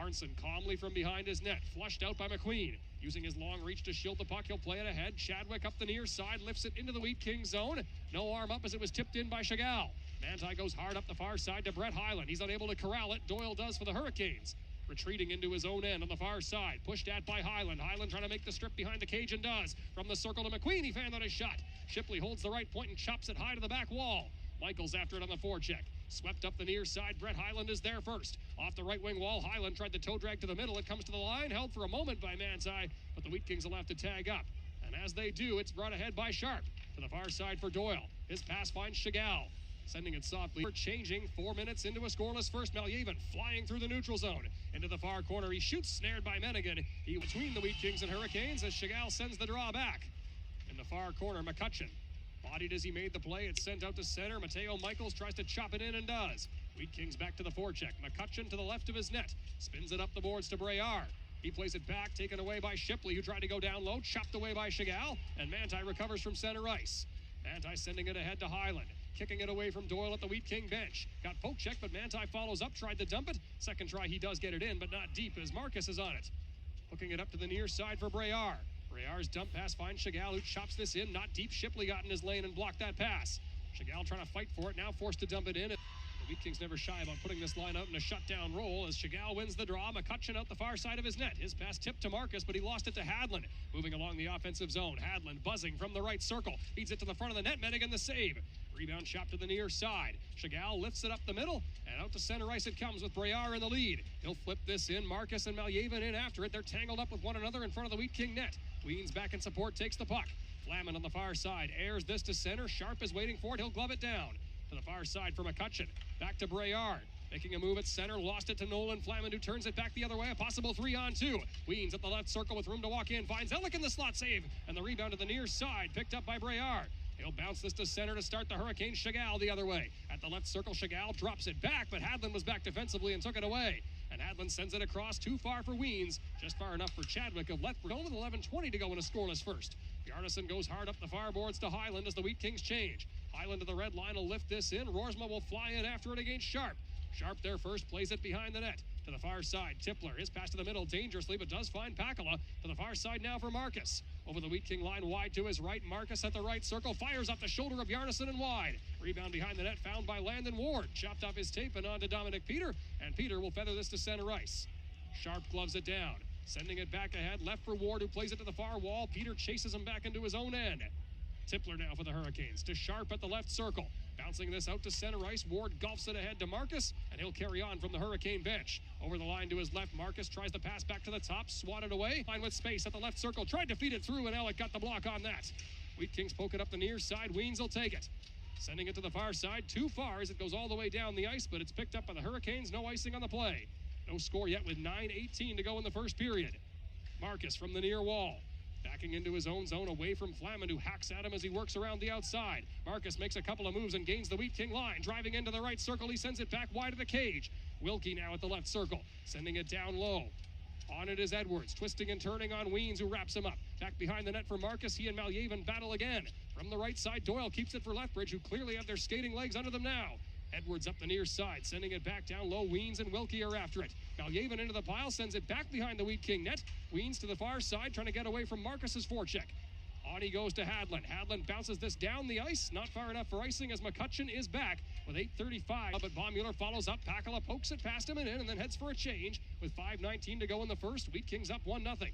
Arnson calmly from behind his net, flushed out by McQueen. Using his long reach to shield the puck, he'll play it ahead. Chadwick up the near side, lifts it into the Wheat Kings zone. No arm up as it was tipped in by Chagall. Manti goes hard up the far side to Brett Hyland. He's unable to corral it. Doyle does for the Hurricanes. Retreating into his own end on the far side. Pushed at by Hyland. Hyland trying to make the strip behind the cage and does. From the circle to McQueen, he fanned out his shot. Shipley holds the right point and chops it high to the back wall. Michaels after it on the forecheck. Swept up the near side. Brett Hyland is there first. Off the right wing wall, Hyland tried the toe drag to the middle. It comes to the line, held for a moment by Manti, but the Wheat Kings will have to tag up. And as they do, it's brought ahead by Sharp. To the far side for Doyle. His pass finds Chagall. Sending it softly. Changing 4 minutes into a scoreless first. Malyevan flying through the neutral zone. Into the far corner. He shoots, snared by Mennigan. He between the Wheat Kings and Hurricanes as Chagall sends the draw back. In the far corner, McCutcheon. Bodied as he made the play. It's sent out to center. Mateo Michaels tries to chop it in and does. Wheat Kings back to the forecheck. McCutcheon to the left of his net. Spins it up the boards to Breyer. He plays it back, taken away by Shipley, who tried to go down low. Chopped away by Chagall. And Manti recovers from center ice. Manti sending it ahead to Hyland. Kicking it away from Doyle at the Wheat King bench. Got poke check, but Manti follows up. Tried to dump it. Second try, he does get it in, but not deep as Marques is on it. Hooking it up to the near side for Breyer. Breyer's dump pass finds Chagall, who chops this in. Not deep. Shipley got in his lane and blocked that pass. Chagall trying to fight for it. Now forced to dump it in. The Wheat Kings never shy about putting this line out in a shutdown roll as Chagall wins the draw. McCutcheon out the far side of his net. His pass tipped to Marques, but he lost it to Hadland. Moving along the offensive zone. Hadland buzzing from the right circle. Feeds it to the front of the net. Mennigan the save. Rebound shot to the near side. Chagall lifts it up the middle, and out to center ice it comes with Breyer in the lead. He'll flip this in. Marques and Malyevan in after it. They're tangled up with one another in front of the Wheat King net. Weens back in support, takes the puck. Flaman on the far side, airs this to center. Sharp is waiting for it. He'll glove it down. To the far side for McCutcheon. Back to Breyer. Making a move at center. Lost it to Nolan Flaman, who turns it back the other way. A possible 3-on-2. Weens at the left circle with room to walk in. Finds Ellick in the slot save. And the rebound to the near side. Picked up by Breyer. He'll bounce this to center to start the Hurricanes. Chagall the other way. At the left circle, Chagall drops it back, but Hadland was back defensively and took it away. And Hadland sends it across too far for Weens. Just far enough for Chadwick of Lethbridge. With 11:20 to go in a scoreless first. Bjarnason goes hard up the far boards to Hyland as the Wheat Kings change. Hyland to the red line will lift this in. Roersma will fly in after it against Sharp. Sharp there first, plays it behind the net. To the far side, Tippler. His pass to the middle dangerously, but does find Pakala. To the far side now for Marques. Over the Wheat King line, wide to his right. Marques at the right circle. Fires off the shoulder of Bjarnason and wide. Rebound behind the net found by Landon Ward. Chopped off his tape and on to Dominic Peter. And Peter will feather this to center ice. Sharp gloves it down. Sending it back ahead. Left for Ward, who plays it to the far wall. Peter chases him back into his own end. Tippler now for the Hurricanes. To Sharp at the left circle. Bouncing this out to center ice. Ward golfs it ahead to Marques, and he'll carry on from the Hurricane bench. Over the line to his left, Marques tries to pass back to the top, swatted away. Line with space at the left circle. Tried to feed it through, and Ellick got the block on that. Wheat Kings poke it up the near side. Weens will take it. Sending it to the far side. Too far as it goes all the way down the ice, but it's picked up by the Hurricanes. No icing on the play. No score yet with 9:18 to go in the first period. Marques from the near wall. Backing into his own zone away from Flaman, who hacks at him as he works around the outside. Marques makes a couple of moves and gains the Wheat King line. Driving into the right circle, he sends it back wide of the cage. Wilkie now at the left circle, sending it down low. On it is Edwards, twisting and turning on Weens, who wraps him up. Back behind the net for Marques, he and Malyevan battle again. From the right side, Doyle keeps it for Lethbridge, who clearly have their skating legs under them now. Edwards up the near side, sending it back down low. Weens and Wilkie are after it. Malyevan into the pile, sends it back behind the Wheat King net. Weens to the far side, trying to get away from Marcus's forecheck. On he goes to Hadland. Hadland bounces this down the ice. Not far enough for icing as McCutcheon is back with 8:35. But Baummuller follows up. Pakala pokes it past him and in, and then heads for a change. With 5:19 to go in the first, Wheat Kings up 1-0.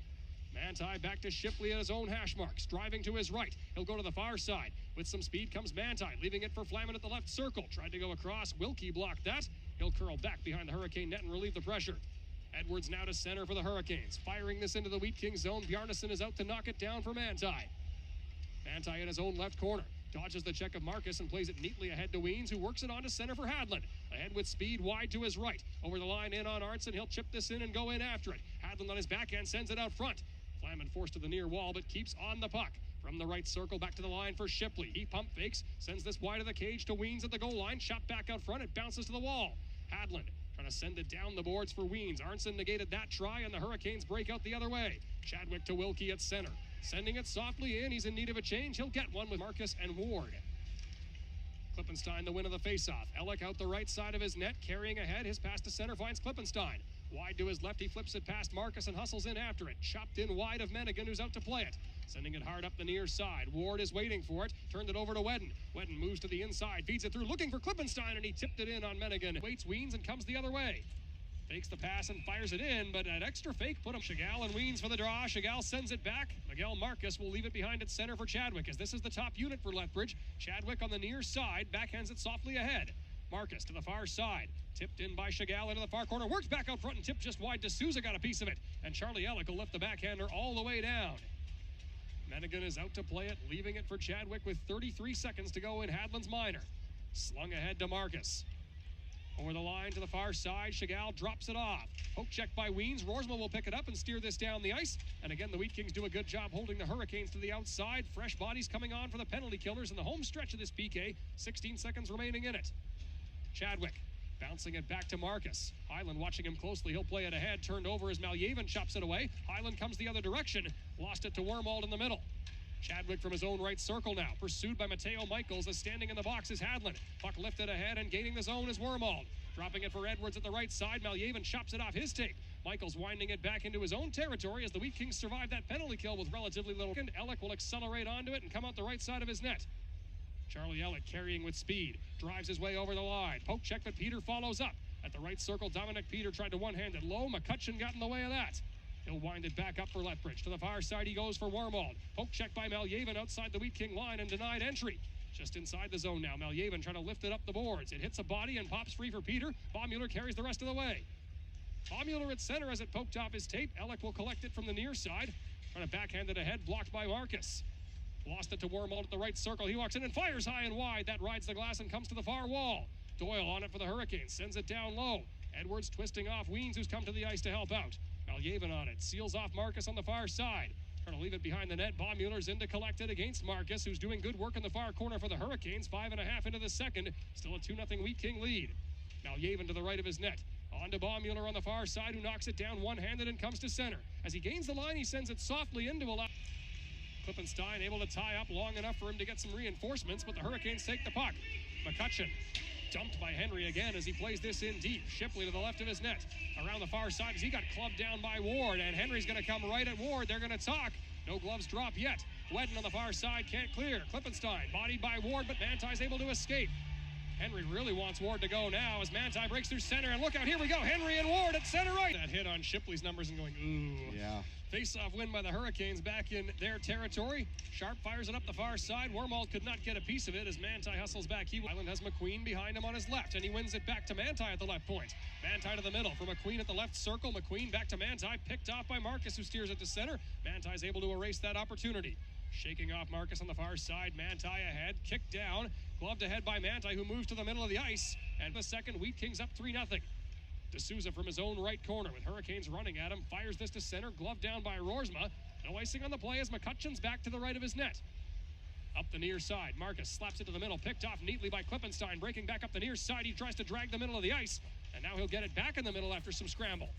Manti back to Shipley at his own hash marks. Driving to his right. He'll go to the far side. With some speed comes Manti, leaving it for Flaman at the left circle. Tried to go across. Wilkie blocked that. He'll curl back behind the Hurricane net and relieve the pressure. Edwards now to center for the Hurricanes. Firing this into the Wheat King zone. Bjarnason is out to knock it down for Manti. Manti in his own left corner. Dodges the check of Marques and plays it neatly ahead to Weens, who works it on to center for Hadland. Ahead with speed, wide to his right. Over the line in on Arnson. He'll chip this in and go in after it. Hadland on his backhand sends it out front. Flaman forced to the near wall, but keeps on the puck. From the right circle, back to the line for Shipley. He pump fakes, sends this wide of the cage to Weens at the goal line. Shot back out front, it bounces to the wall. Hadland trying to send it down the boards for Weens. Arnson negated that try, and the Hurricanes break out the other way. Chadwick to Wilkie at center. Sending it softly in. He's in need of a change. He'll get one with Marques and Ward. Klippenstein the win of the faceoff. Ellick out the right side of his net, carrying ahead. His pass to center finds Klippenstein. Wide to his left, he flips it past Marques and hustles in after it. Chopped in wide of Mennigan, who's out to play it. Sending it hard up the near side. Ward is waiting for it. Turned it over to Wedden. Wedden moves to the inside, feeds it through, looking for Klippenstein, and he tipped it in on Mennigan. Waits, Weens, and comes the other way. Fakes the pass and fires it in, but an extra fake put him. Chagall and Weens for the draw. Chagall sends it back. Miguel Marques will leave it behind at center for Chadwick, as this is the top unit for Lethbridge. Chadwick on the near side, backhands it softly ahead. Marques to the far side. Tipped in by Chagall into the far corner. Works back out front and tipped just wide. D'Souza got a piece of it. And Charlie Ellick will lift the backhander all the way down. Mennigan is out to play it, leaving it for Chadwick with 33 seconds to go in Hadland's minor. Slung ahead to Marques. Over the line to the far side, Chagall drops it off. Poke check by Weens. Roersma will pick it up and steer this down the ice. And again, the Wheat Kings do a good job holding the Hurricanes to the outside. Fresh bodies coming on for the penalty killers in the home stretch of this PK. 16 seconds remaining in it. Chadwick bouncing it back to Marques. Hyland watching him closely. He'll play it ahead. Turned over as Maljavin chops it away. Hyland comes the other direction. Lost it to Wormald in the middle. Chadwick from his own right circle now. Pursued by Mateo Michaels. As standing in the box is Hadland. Puck lifted ahead and gaining the zone is Wormald. Dropping it for Edwards at the right side. Maljavin chops it off his tape. Michaels winding it back into his own territory as the Wheat Kings survive that penalty kill with relatively little. Ellick will accelerate onto it and come out the right side of his net. Charlie Ellick carrying with speed. Drives his way over the line. Poke check, but Peter follows up. At the right circle, Dominic Peter tried to one-hand it low. McCutcheon got in the way of that. He'll wind it back up for Lethbridge. To the far side he goes for Wormald. Poke check by Maljavin outside the Wheat King line and denied entry. Just inside the zone now. Maljavin trying to lift it up the boards. It hits a body and pops free for Peter. Baumüller carries the rest of the way. Baumüller at center as it poked off his tape. Ellick will collect it from the near side. Trying to backhand it ahead, blocked by Marques. Lost it to Wormald at the right circle. He walks in and fires high and wide. That rides the glass and comes to the far wall. Doyle on it for the Hurricanes. Sends it down low. Edwards twisting off Weens, who's come to the ice to help out. Maljavin on it. Seals off Marques on the far side. Trying to leave it behind the net. Baumüller's in to collect it against Marques, who's doing good work in the far corner for the Hurricanes. 5.5 into the second. Still a 2-0 Wheat King lead. Maljavin to the right of his net. On to Baumüller on the far side, who knocks it down one-handed and comes to center. As he gains the line, he sends it softly into a... Klippenstein able to tie up long enough for him to get some reinforcements, but the Hurricanes take the puck. McCutcheon dumped by Henry again as he plays this in deep. Shipley to the left of his net. Around the far side as he got clubbed down by Ward, and Henry's going to come right at Ward. They're going to talk. No gloves drop yet. Wedden on the far side can't clear. Klippenstein bodied by Ward, but Manti's able to escape. Henry really wants Ward to go now as Manti breaks through center, and look out, here we go. Henry and Ward at center right. That hit on Shipley's numbers and going, ooh. Yeah. Face-off win by the Hurricanes back in their territory. Sharp fires it up the far side. Wormald could not get a piece of it as Manti hustles back. Island has McQueen behind him on his left, and he wins it back to Manti at the left point. Manti to the middle for McQueen at the left circle. McQueen back to Manti, picked off by Marques, who steers it to center. Manti's able to erase that opportunity. Shaking off Marques on the far side. Manti ahead, kicked down. Gloved ahead by Manti, who moves to the middle of the ice. And the second, Wheat Kings up 3-0. D'Souza from his own right corner with Hurricanes running at him. Fires this to center, gloved down by Roersma. No icing on the play as McCutcheon's back to the right of his net. Up the near side, Marques slaps it to the middle, picked off neatly by Klippenstein. Breaking back up the near side, he tries to drag the middle of the ice. And now he'll get it back in the middle after some scramble.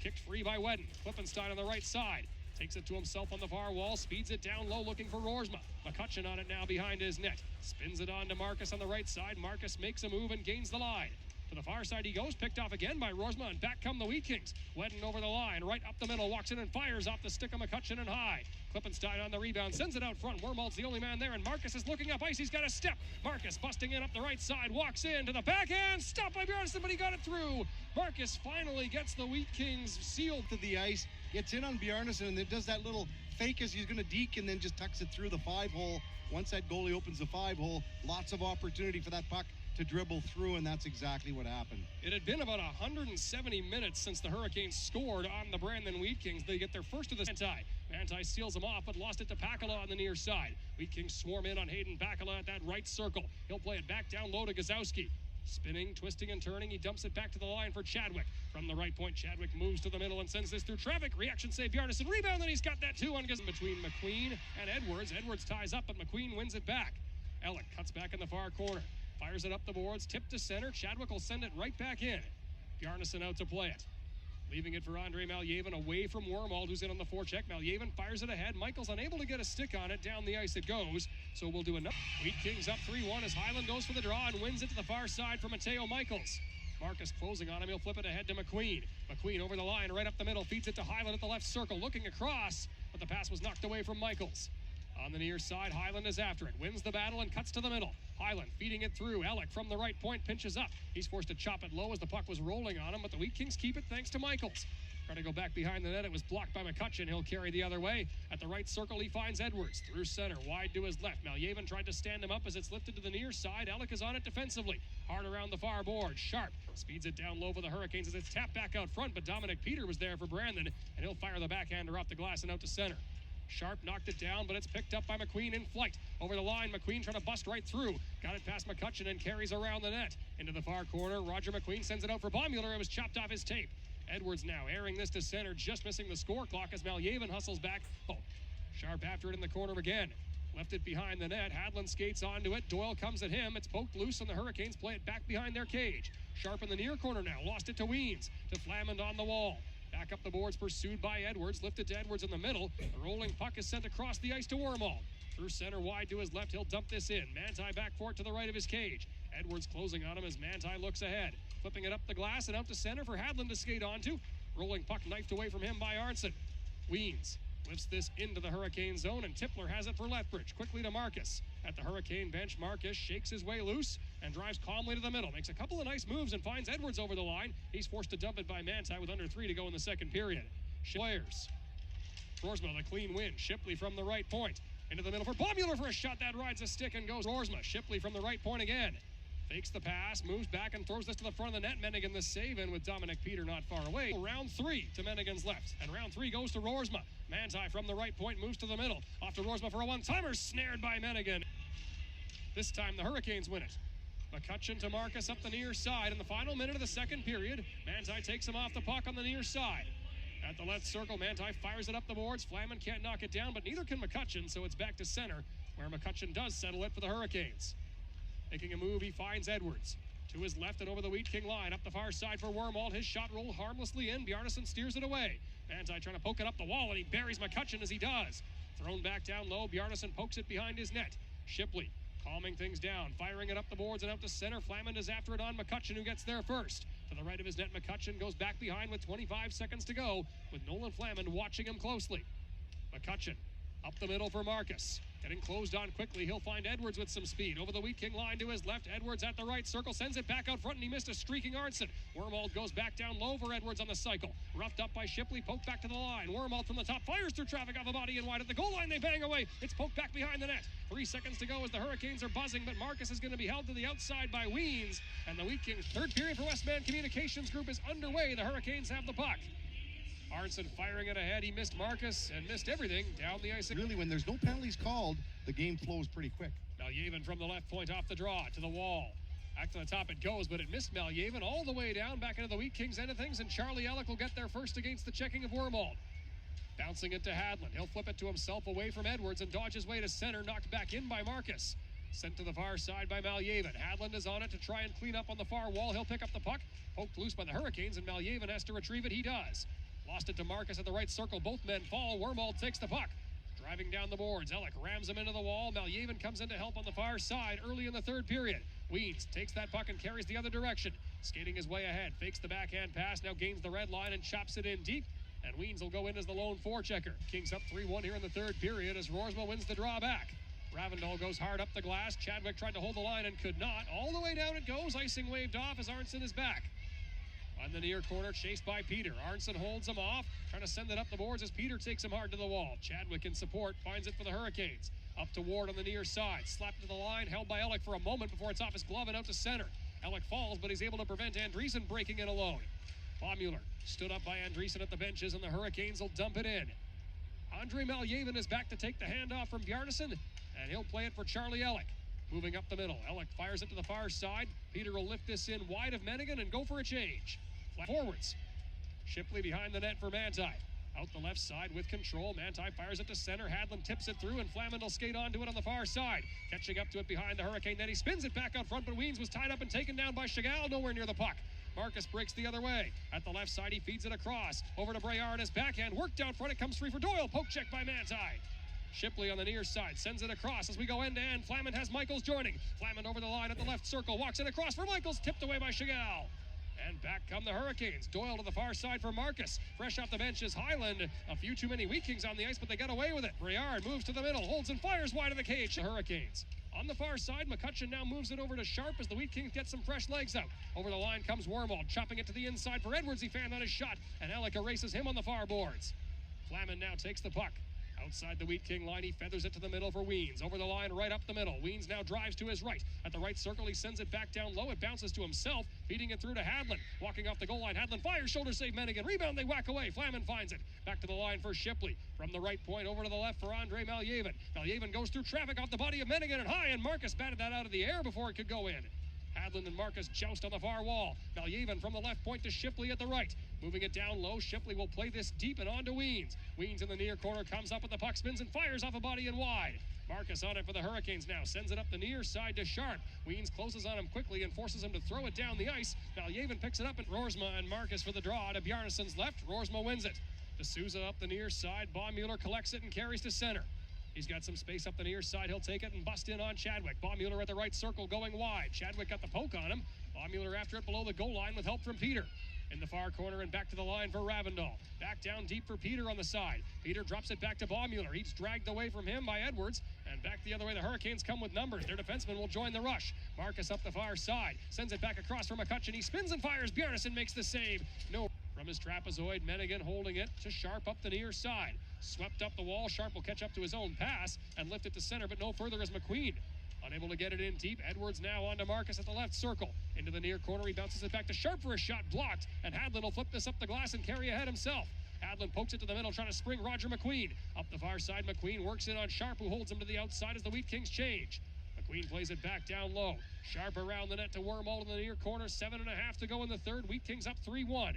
Kicked free by Wedden. Klippenstein on the right side. Takes it to himself on the far wall, speeds it down low looking for Roersma. McCutcheon on it now behind his net. Spins it on to Marques on the right side. Marques makes a move and gains the line. To the far side he goes, picked off again by Roersma, and back come the Wheat Kings. Wedden over the line, right up the middle, walks in and fires off the stick of McCutcheon and high. Klippenstein on the rebound, sends it out front. Wormald's the only man there, and Marques is looking up ice. He's got a step. Marques busting in up the right side, walks in to the backhand, stopped by Bjarnason, but he got it through. Marques finally gets the Wheat Kings sealed to the ice, gets in on Bjarnason, and then does that little fake as he's going to deke, and then just tucks it through the 5-hole. Once that goalie opens the 5-hole, lots of opportunity for that puck to dribble through, and that's exactly what happened. It had been about 170 minutes since the Hurricanes scored on the Brandon Wheat Kings. They get their first of the Manti seals them off, but lost it to Pakala on the near side. Wheat Kings swarm in on Hayden Pakala at that right circle. He'll play it back down low to Gazowski. Spinning, twisting, and turning, he dumps it back to the line for Chadwick. From the right point, Chadwick moves to the middle and sends this through traffic. Reaction save, Bjarnason. Rebound, and he's got that too on between McQueen and Edwards. Edwards ties up, but McQueen wins it back. Ellick cuts back in the far corner. Fires it up the boards, tipped to center. Chadwick will send it right back in. Bjarnason out to play it. Leaving it for Andre Maljavin away from Wormald, who's in on the forecheck. Maljavin fires it ahead. Michaels unable to get a stick on it. Down the ice it goes. So we'll do another. Wheat Kings up 3-1 as Hyland goes for the draw and wins it to the far side for Mateo Michaels. Marques closing on him. He'll flip it ahead to McQueen. McQueen over the line, right up the middle. Feeds it to Hyland at the left circle. Looking across, but the pass was knocked away from Michaels. On the near side, Hyland is after it. Wins the battle and cuts to the middle. Hyland feeding it through. Alec from the right point pinches up. He's forced to chop it low as the puck was rolling on him, but the Wheat Kings keep it thanks to Michaels. Trying to go back behind the net. It was blocked by McCutcheon. He'll carry the other way. At the right circle, he finds Edwards. Through center, wide to his left. Malyevan tried to stand him up as it's lifted to the near side. Alec is on it defensively. Hard around the far board. Sharp speeds it down low for the Hurricanes as it's tapped back out front, but Dominic Peter was there for Brandon, and he'll fire the backhander off the glass and out to center. Sharp knocked it down, but it's picked up by McQueen in flight. Over the line, McQueen trying to bust right through. Got it past McCutcheon and carries around the net. Into the far corner, Roger McQueen sends it out for Baumüller. It was chopped off his tape. Edwards now airing this to center, just missing the score clock as Malyevan hustles back. Oh, Sharp after it in the corner again. Left it behind the net. Hadland skates onto it. Doyle comes at him. It's poked loose, and the Hurricanes play it back behind their cage. Sharp in the near corner now. Lost it to Weens. To Flamand on the wall. Back up the boards, pursued by Edwards. Lifted to Edwards in the middle. The rolling puck is sent across the ice to Wormald. Through center, wide to his left. He'll dump this in. Manti back for it to the right of his cage. Edwards closing on him as Manti looks ahead. Flipping it up the glass and out to center for Hadland to skate onto. Rolling puck knifed away from him by Arnson. Weens lifts this into the Hurricane zone, and Tipler has it for Lethbridge. Quickly to Marques. At the Hurricane bench, Marques shakes his way loose and drives calmly to the middle. Makes a couple of nice moves and finds Edwards over the line. He's forced to dump it by Manti with under 3 to go in the second period. Players. Rorsma, the clean win. Shipley from the right point. Into the middle for Baumüller for a shot that rides a stick and goes. Rorsma. Shipley from the right point again. Fakes the pass, moves back and throws this to the front of the net. Mennigan the save in with Dominic Peter not far away. Round 3 to Mennigan's left, and round 3 goes to Rorsma. Manti from the right point moves to the middle. Off to Rorsma for a one-timer, snared by Mennigan. This time the Hurricanes win it. McCutcheon to Marques up the near side. In the final minute of the second period, Manti takes him off the puck on the near side. At the left circle, Manti fires it up the boards. Flamand can't knock it down, but neither can McCutcheon, so it's back to center, where McCutcheon does settle it for the Hurricanes. Making a move, he finds Edwards. To his left and over the Wheat King line. Up the far side for Wormald. His shot rolled harmlessly in. Bjarnason steers it away. Manti trying to poke it up the wall, and he buries McCutcheon as he does. Thrown back down low. Bjarnason pokes it behind his net. Shipley calming things down. Firing it up the boards and out to center. Flamand is after it on McCutcheon, who gets there first. To the right of his net, McCutcheon goes back behind with 25 seconds to go, with Nolan Flamand watching him closely. McCutcheon up the middle for Marques. Getting closed on quickly, he'll find Edwards with some speed. Over the Wheat King line to his left. Edwards at the right circle, sends it back out front, and he missed a streaking Arnson. Wormald goes back down low for Edwards on the cycle. Roughed up by Shipley, poked back to the line. Wormald from the top, fires through traffic off a body and wide. At the goal line, they bang away. It's poked back behind the net. 3 seconds to go as the Hurricanes are buzzing, but Marques is going to be held to the outside by Weens. And the Wheat Kings' third period for Westman Communications Group is underway. The Hurricanes have the puck. Arnson firing it ahead. He missed Marques and missed everything down the ice. Really, when there's no penalties called, the game flows pretty quick. Malyevan from the left point off the draw to the wall. Back to the top it goes, but it missed Malyevan all the way down back into the Wheat Kings end of things, and Charlie Alec will get there first against the checking of Wormald. Bouncing it to Hadland. He'll flip it to himself away from Edwards and dodge his way to center, knocked back in by Marques. Sent to the far side by Malyevan. Hadland is on it to try and clean up on the far wall. He'll pick up the puck. Poked loose by the Hurricanes, and Malyevan has to retrieve it. He does. Lost it to Marques at the right circle. Both men fall. Wormald takes the puck. Driving down the boards. Alec rams him into the wall. Malyevan comes in to help on the far side early in the third period. Weens takes that puck and carries the other direction. Skating his way ahead. Fakes the backhand pass. Now gains the red line and chops it in deep. And Weens will go in as the lone forechecker. Kings up 3-1 here in the third period as Rorsma wins the draw back. Ravindal goes hard up the glass. Chadwick tried to hold the line and could not. All the way down it goes. Icing waved off as Arnson is back. On the near corner, chased by Peter. Arnson holds him off, trying to send it up the boards as Peter takes him hard to the wall. Chadwick in support, finds it for the Hurricanes. Up to Ward on the near side. Slapped to the line, held by Alec for a moment before it's off his glove and out to center. Alec falls, but he's able to prevent Andreessen breaking in alone. Baumüller stood up by Andreessen at the benches, and the Hurricanes will dump it in. Andre Malyevan is back to take the handoff from Bjarnason, and he'll play it for Charlie Alec. Moving up the middle, Alec fires it to the far side. Peter will lift this in wide of Mennigan and go for a change. Forwards. Shipley behind the net for Manti. Out the left side with control. Manti fires it to center. Hadland tips it through, and Flamand will skate onto it on the far side. Catching up to it behind the Hurricane net. He spins it back out front, but Weens was tied up and taken down by Chagall, nowhere near the puck. Marques breaks the other way. At the left side, he feeds it across. Over to Braillard and his backhand. Worked out front. It comes free for Doyle. Poke check by Manti. Shipley on the near side sends it across as we go end to end. Flamand has Michaels joining. Flamand over the line at the left circle. Walks it across for Michaels. Tipped away by Chagall. And back come the Hurricanes. Doyle to the far side for Marques. Fresh off the bench is Hyland. A few too many Wheat Kings on the ice, but they got away with it. Briard moves to the middle, holds and fires wide of the cage. The Hurricanes. On the far side, McCutcheon now moves it over to Sharp as the Wheat Kings get some fresh legs out. Over the line comes Wormold, chopping it to the inside for Edwards. He fanned on his shot, and Alec erases him on the far boards. Flaman now takes the puck. Outside the Wheat King line, he feathers it to the middle for Weens. Over the line, right up the middle. Weens now drives to his right. At the right circle, he sends it back down low. It bounces to himself, feeding it through to Hadlin. Walking off the goal line, Hadlin fires, shoulder save Mennigan. Rebound, they whack away. Flaman finds it. Back to the line for Shipley. From the right point, over to the left for Andre Maljavin. Maljavin goes through traffic off the body of Mennigan and high, and Marques batted that out of the air before it could go in. Hadlin and Marques joust on the far wall. Maljavin from the left point to Shipley at the right. Moving it down low, Shipley will play this deep and on to Weens. Weens in the near corner comes up with the puck, spins and fires off a body and wide. Marques on it for the Hurricanes now, sends it up the near side to Sharp. Weens closes on him quickly and forces him to throw it down the ice. Maljavin picks it up, and Roersma and Marques for the draw to Bjarnason's left. Roersma wins it. D'Souza up the near side. Baumuller collects it and carries to center. He's got some space up the near side. He'll take it and bust in on Chadwick. Baumuller at the right circle going wide. Chadwick got the poke on him. Baumuller after it below the goal line with help from Peter. In the far corner and back to the line for Ravindal. Back down deep for Peter on the side. Peter drops it back to Baumuller. He's dragged away from him by Edwards. And back the other way, the Hurricanes come with numbers. Their defenseman will join the rush. Marques up the far side. Sends it back across for McCutcheon. He spins and fires. Bjarnason makes the save. No. From his trapezoid, Mennigan holding it to Sharp up the near side. Swept up the wall. Sharp will catch up to his own pass and lift it to center, but no further is McQueen. Unable to get it in deep. Edwards now on to Marques at the left circle. Into the near corner. He bounces it back to Sharp for a shot blocked. And Hadlin will flip this up the glass and carry ahead himself. Hadlin pokes it to the middle, trying to spring Roger McQueen. Up the far side, McQueen works in on Sharp, who holds him to the outside as the Wheat Kings change. McQueen plays it back down low. Sharp around the net to Wormold in the near corner. 7.5 to go in the third. Wheat Kings up 3-1.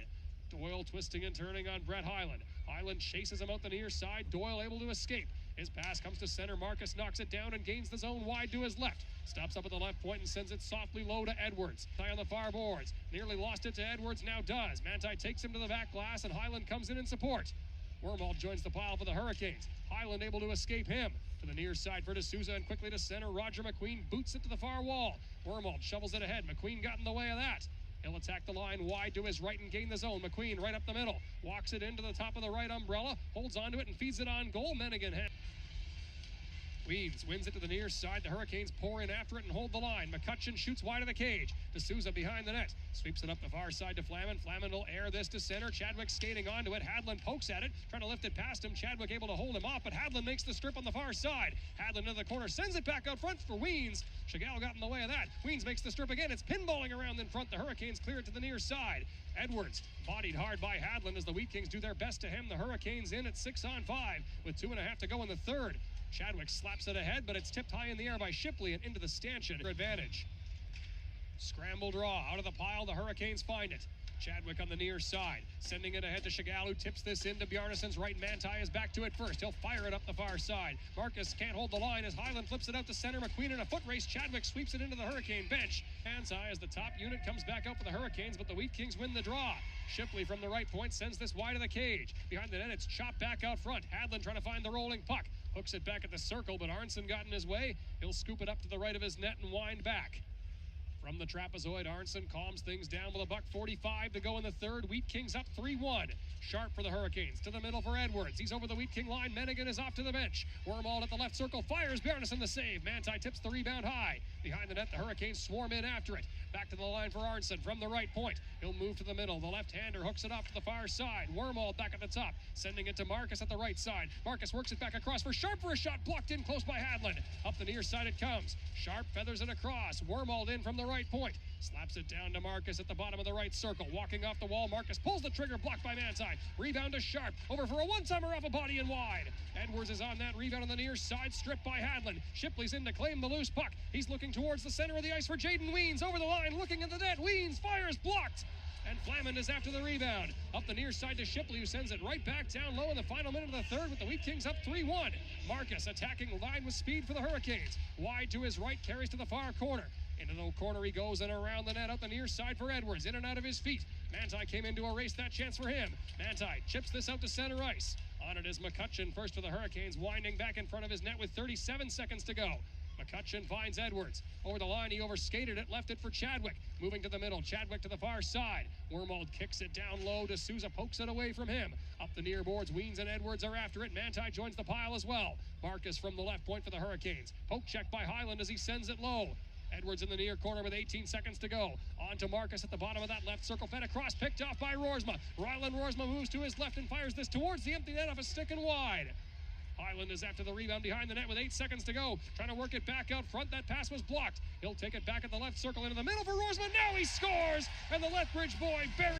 Doyle twisting and turning on Brett Hyland. Hyland chases him out the near side. Doyle able to escape. His pass comes to center. Marques knocks it down and gains the zone wide to his left. Stops up at the left point and sends it softly low to Edwards. Tie on the far boards. Nearly lost it to Edwards, now does. Manti takes him to the back glass and Hyland comes in support. Wormold joins the pile for the Hurricanes. Hyland able to escape him. To the near side for D'Souza and quickly to center. Roger McQueen boots it to the far wall. Wormold shovels it ahead. McQueen got in the way of that. He'll attack the line wide to his right and gain the zone. McQueen right up the middle. Walks it into the top of the right umbrella. Holds onto it and feeds it on goal. Mennigan Weens wins it to the near side. The Hurricanes pour in after it and hold the line. McCutcheon shoots wide of the cage. D'Souza behind the net. Sweeps it up the far side to Flaman. Flaman will air this to center. Chadwick skating onto it. Hadlin pokes at it, trying to lift it past him. Chadwick able to hold him off, but Hadlin makes the strip on the far side. Hadlin into the corner, sends it back out front for Weens. Chagall got in the way of that. Weens makes the strip again. It's pinballing around in front. The Hurricanes clear it to the near side. Edwards bodied hard by Hadlin as the Wheat Kings do their best to hem the Hurricanes in at 6-on-5 with 2.5 to go in the third. Chadwick slaps it ahead, but it's tipped high in the air by Shipley and into the stanchion. Advantage. Scramble draw. Out of the pile, the Hurricanes find it. Chadwick on the near side, sending it ahead to Chagall, who tips this into Bjarnason's right. Manti is back to it first. He'll fire it up the far side. Marques can't hold the line as Hyland flips it out to center. McQueen in a foot race. Chadwick sweeps it into the Hurricane bench. Manti as the top unit comes back out for the Hurricanes, but the Wheat Kings win the draw. Shipley from the right point sends this wide of the cage. Behind the net, it's chopped back out front. Hadlin trying to find the rolling puck. Hooks it back at the circle, but Arnson got in his way. He'll scoop it up to the right of his net and wind back. From the trapezoid, Arnson calms things down with $1:45 to go in the third. Wheat Kings up 3-1. Sharp for the Hurricanes. To the middle for Edwards. He's over the Wheat King line. Mennigan is off to the bench. Wormold at the left circle. Fires. Bjarnason the save. Manti tips the rebound high. Behind the net, the Hurricanes swarm in after it. Back to the line for Arnson from the right point. He'll move to the middle. The left-hander hooks it off to the far side. Wormold back at the top. Sending it to Marques at the right side. Marques works it back across for Sharp for a shot. Blocked in close by Hadlin. Up the near side it comes. Sharp feathers it across. Wormold in from the right point. Slaps it down to Marques at the bottom of the right circle. Walking off the wall, Marques pulls the trigger, blocked by Manti. Rebound to Sharp. Over for a one-timer off a body and wide. Edwards is on that rebound on the near side, stripped by Hadlin. Shipley's in to claim the loose puck. He's looking towards the center of the ice for Jaden Weens. Over the line, looking at the net. Weens fires, blocked. And Flaman is after the rebound. Up the near side to Shipley, who sends it right back down low in the final minute of the third with the Wheat Kings up 3-1. Marques attacking the line with speed for the Hurricanes. Wide to his right, carries to the far corner. Into the corner he goes and around the net out the near side for Edwards. In and out of his feet. Manti came in to erase that chance for him. Manti chips this out to center ice. On it is McCutcheon first for the Hurricanes, winding back in front of his net with 37 seconds to go. McCutcheon finds Edwards. Over the line, he overskated it, left it for Chadwick. Moving to the middle, Chadwick to the far side. Wormold kicks it down low. D'Souza pokes it away from him. Up the near boards, Weens and Edwards are after it. Manti joins the pile as well. Marques from the left point for the Hurricanes. Poke check by Hyland as he sends it low. Edwards in the near corner with 18 seconds to go. On to Marques at the bottom of that left circle. Fed across, picked off by Roersma. Ryland Roersma moves to his left and fires this towards the empty net off a stick and wide. Hyland is after the rebound behind the net with 8 seconds to go. Trying to work it back out front. That pass was blocked. He'll take it back at the left circle into the middle for Roersma. Now he scores! And the Lethbridge boy buries